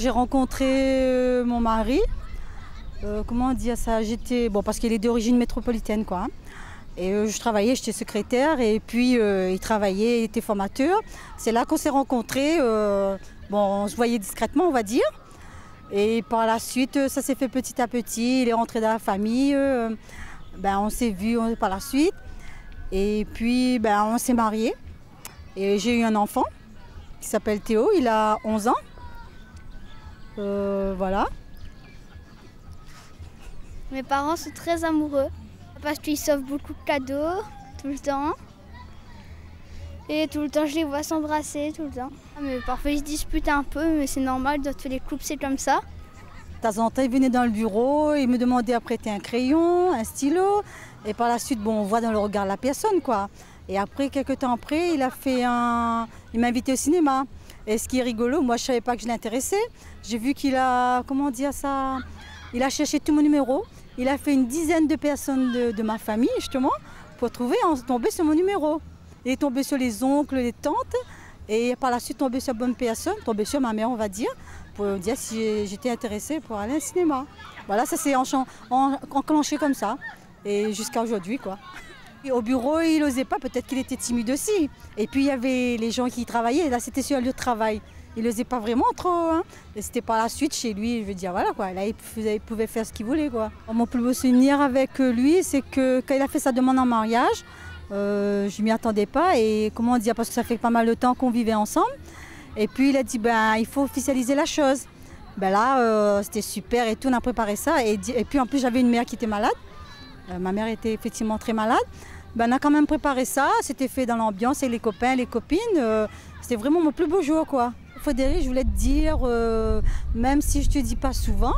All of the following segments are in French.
j'ai rencontré mon mari. Comment dire ça? Bon, parce qu'il est d'origine métropolitaine, quoi. Et je travaillais, j'étais secrétaire, et puis il travaillait, il était formateur. C'est là qu'on s'est rencontrés. Bon, on se voyait discrètement, on va dire. Et par la suite, ça s'est fait petit à petit. Il est rentré dans la famille. On s'est vus par la suite. Et puis, on s'est mariés. Et j'ai eu un enfant qui s'appelle Théo. Il a 11 ans. Voilà. Mes parents sont très amoureux parce qu'ils s'offrent beaucoup de cadeaux tout le temps. Et tout le temps, je les vois s'embrasser tout le temps. Mais parfois, ils se disputent un peu, mais c'est normal, dans tous les couples, c'est comme ça. De temps en temps, il venait dans le bureau, il me demandait à prêter un crayon, un stylo. Et par la suite, on voit dans le regard la personne, quoi. Et après, quelques temps après, il m'a invité au cinéma. Et ce qui est rigolo, moi, je ne savais pas que je l'intéressais. J'ai vu qu'il a, comment dire ça, il a cherché tout mon numéro. Il a fait une dizaine de personnes de ma famille, justement, pour tomber sur mon numéro. Il est tombé sur les oncles, les tantes, et par la suite tombé sur bonne personne, tombé sur ma mère, on va dire, pour dire si j'étais intéressée pour aller au cinéma. Voilà, ça s'est enclenché comme ça, et jusqu'à aujourd'hui, quoi. Et au bureau, il n'osait pas, peut-être qu'il était timide aussi. Et puis il y avait les gens qui travaillaient, et là c'était sur un lieu de travail. Il n'osait pas vraiment trop, hein. Et c'était par la suite chez lui, je veux dire, voilà quoi, là il pouvait faire ce qu'il voulait, quoi. Mon plus beau souvenir avec lui, c'est que quand il a fait sa demande en mariage, je ne m'y attendais pas, et comment dire, parce que ça fait pas mal de temps qu'on vivait ensemble. Et puis il a dit, il faut officialiser la chose. Là, c'était super et tout, on a préparé ça. Et puis en plus, j'avais une mère qui était malade. Ma mère était effectivement très malade. On a quand même préparé ça, c'était fait dans l'ambiance avec les copains, les copines. C'était vraiment mon plus beau jour, quoi. Frédéric, je voulais te dire, même si je ne te dis pas souvent,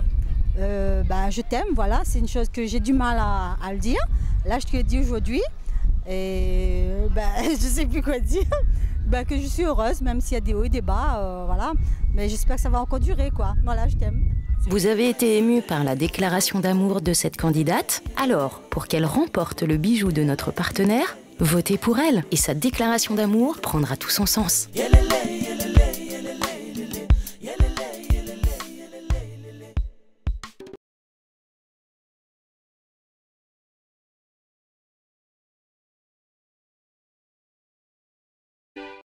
je t'aime, voilà, c'est une chose que j'ai du mal à le dire. Là, je te le dis aujourd'hui, et je ne sais plus quoi dire, que je suis heureuse, même s'il y a des hauts et des bas, voilà. Mais j'espère que ça va encore durer, quoi. Voilà, je t'aime. Vous avez été ému par la déclaration d'amour de cette candidate? Alors, pour qu'elle remporte le bijou de notre partenaire, votez pour elle, et sa déclaration d'amour prendra tout son sens.